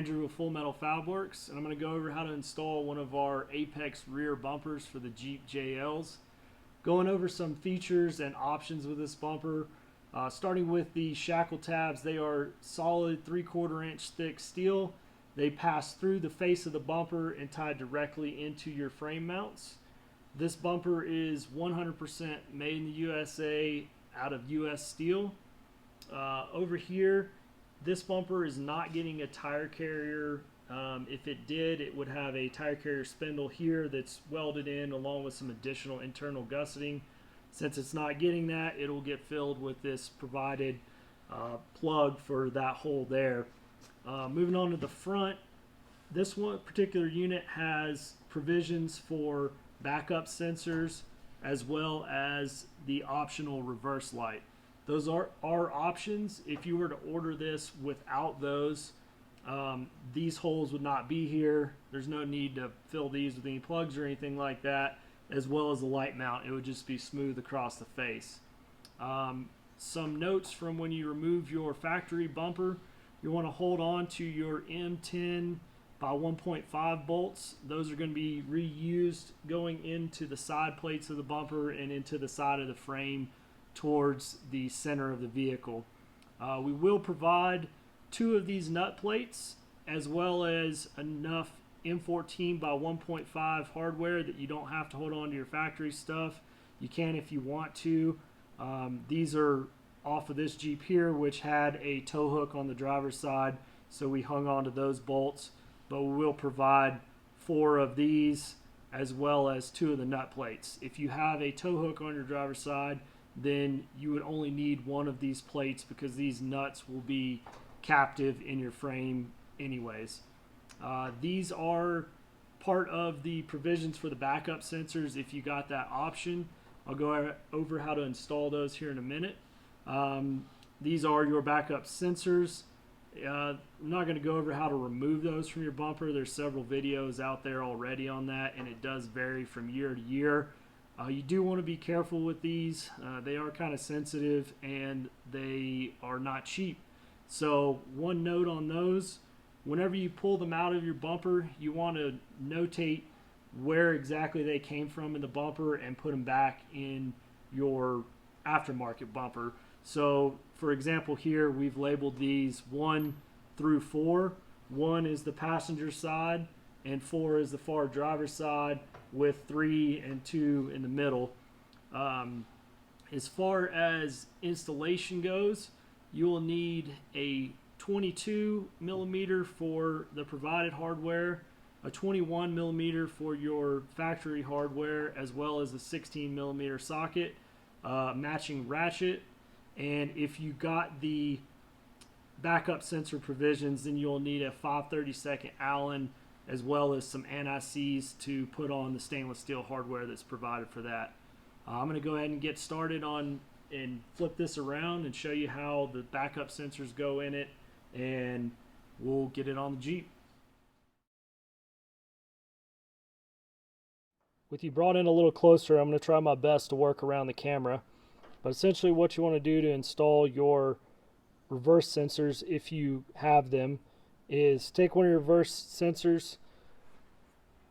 Andrew with Full Metal Fabworks, and I'm going to go over how to install one of our Apex rear bumpers for the Jeep JLs. Going over some features and options with this bumper. Starting with the shackle tabs, they are solid 3/4 inch thick steel. They pass through the face of the bumper and tie directly into your frame mounts. This bumper is 100% made in the USA out of US steel. Over here, this bumper is not getting a tire carrier. If it did, it would have a tire carrier spindle here that's welded in along with some additional internal gusseting. Since it's not getting that, it'll get filled with this provided plug for that hole there. Moving on to the front, this one particular unit has provisions for backup sensors as well as the optional reverse light. Those are options. If you were to order this without those, these holes would not be here. There's no need to fill these with any plugs or anything like that, as well as the light mount. It would just be smooth across the face. Some notes from when you remove your factory bumper: you want to hold on to your M10 by 1.5 bolts. Those are going to be reused going into the side plates of the bumper and into the side of the frame towards the center of the vehicle. We will provide 2 of these nut plates as well as enough M14 by 1.5 hardware that you don't have to hold on to your factory stuff. You can if you want to. These are off of this Jeep here, which had a tow hook on the driver's side, so we hung on to those bolts, but we will provide 4 of these as well as 2 of the nut plates. If you have a tow hook on your driver's side, then you would only need 1 of these plates because these nuts will be captive in your frame anyways. These are part of the provisions for the backup sensors if you got that option. I'll go over how to install those here in a minute. These are your backup sensors. I'm not going to go over how to remove those from your bumper. There's several videos out there already on that, and it does vary from year to year. You do want to be careful with these. They are kind of sensitive and they are not cheap. So one note on those: whenever you pull them out of your bumper, you want to notate where exactly they came from in the bumper and put them back in your aftermarket bumper. So for example, here we've labeled these 1 through 4. 1 is the passenger side and 4 is the far driver's side, with 3 and 2 in the middle. As far as installation goes, you will need a 22 millimeter for the provided hardware, a 21 millimeter for your factory hardware, as well as a 16 millimeter socket, matching ratchet. And if you got the backup sensor provisions, then you'll need a 5/32 Allen as well as some anti-seize to put on the stainless steel hardware that's provided for that. I'm going to go ahead and get started on and flip this around and show you how the backup sensors go in it, and we'll get it on the Jeep. With you brought in a little closer, I'm going to try my best to work around the camera. But essentially what you want to do to install your reverse sensors, if you have them, is take one of your reverse sensors,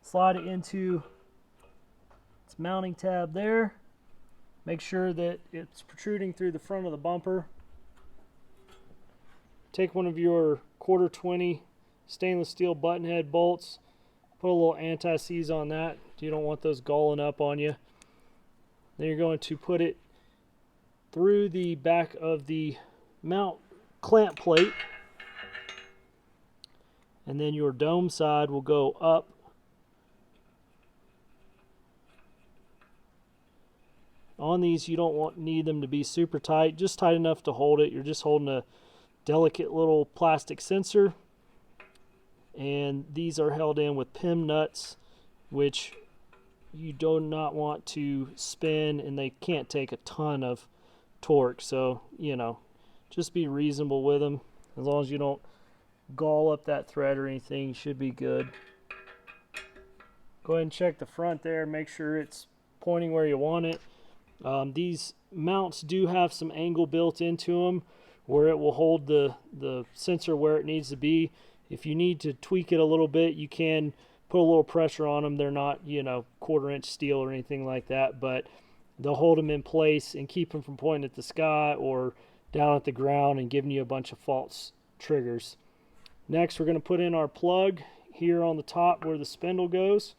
slide it into its mounting tab there, make sure that it's protruding through the front of the bumper. Take one of your 1/4-20 stainless steel button head bolts, put a little anti-seize on that. You don't want those galling up on you. Then you're going to put it through the back of the mount clamp plate, and then your dome side will go up on these. You don't need them to be super tight, just tight enough to hold it. You're just holding a delicate little plastic sensor, and these are held in with PIM nuts, which you do not want to spin, and they can't take a ton of torque, so just be reasonable with them. As long as you don't gall up that thread or anything, you should be good. Go ahead and check the front there, make sure it's pointing where you want it. These mounts do have some angle built into them where it will hold the sensor where it needs to be. If you need to tweak it a little bit, you can put a little pressure on them. They're not, 1/4-inch steel or anything like that, but they'll hold them in place and keep them from pointing at the sky or down at the ground and giving you a bunch of false triggers. Next, we're going to put in our plug here on the top where the spindle goes,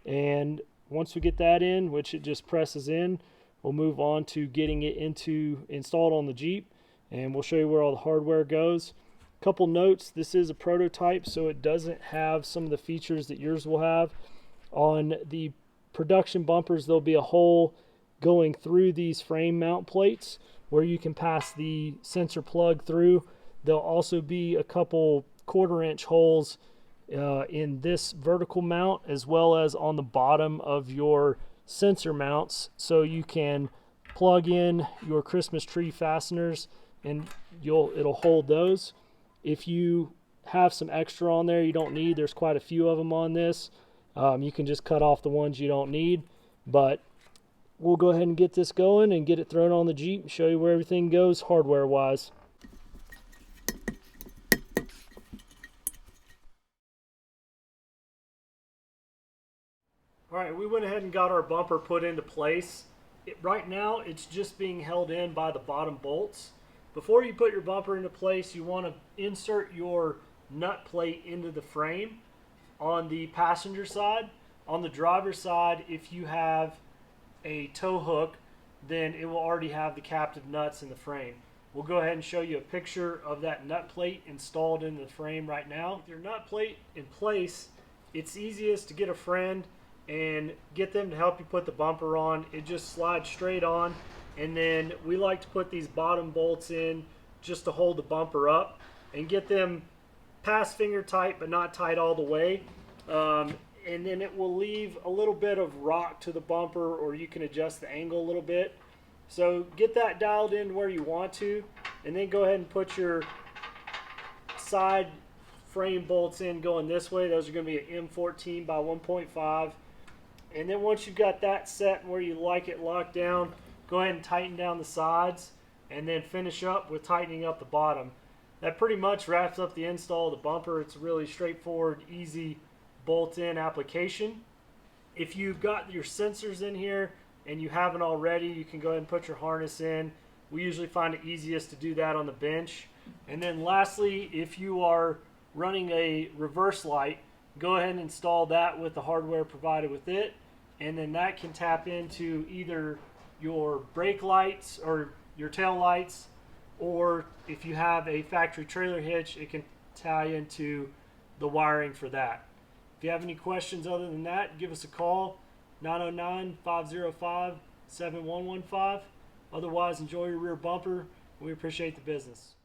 and once we get that in, which it just presses in, we'll move on to getting it installed on the Jeep, and we'll show you where all the hardware goes. Couple notes: this is a prototype, so it doesn't have some of the features that yours will have. On the production bumpers, there'll be a hole going through these frame mount plates where you can pass the sensor plug through. There'll also be a couple 1/4-inch holes in this vertical mount, as well as on the bottom of your sensor mounts, so you can plug in your Christmas tree fasteners and it'll hold those. If you have some extra on there you don't need, there's quite a few of them on this, you can just cut off the ones you don't need. But we'll go ahead and get this going and get it thrown on the Jeep and show you where everything goes hardware wise. Alright, we went ahead and got our bumper put into place. Right now it's just being held in by the bottom bolts. Before you put your bumper into place, you want to insert your nut plate into the frame on the passenger side. On the driver's side, if you have a tow hook, then it will already have the captive nuts in the frame. We'll go ahead and show you a picture of that nut plate installed into the frame right now. With your nut plate in place, it's easiest to get a friend and get them to help you put the bumper on. It just slides straight on, and then we like to put these bottom bolts in just to hold the bumper up and get them past finger tight but not tight all the way. And then it will leave a little bit of rock to the bumper, or you can adjust the angle a little bit. So get that dialed in where you want to, and then go ahead and put your side frame bolts in going this way. Those are going to be an M14 by 1.5. And then once you've got that set where you like it locked down, go ahead and tighten down the sides and then finish up with tightening up the bottom. That pretty much wraps up the install of the bumper. It's a really straightforward, easy bolt-in application. If you've got your sensors in here and you haven't already, you can go ahead and put your harness in. We usually find it easiest to do that on the bench. And then lastly, if you are running a reverse light, go ahead and install that with the hardware provided with it, and then that can tap into either your brake lights or your tail lights, or if you have a factory trailer hitch, it can tie into the wiring for that. If you have any questions other than that, give us a call, 909-505-7115. Otherwise, enjoy your rear bumper. We appreciate the business.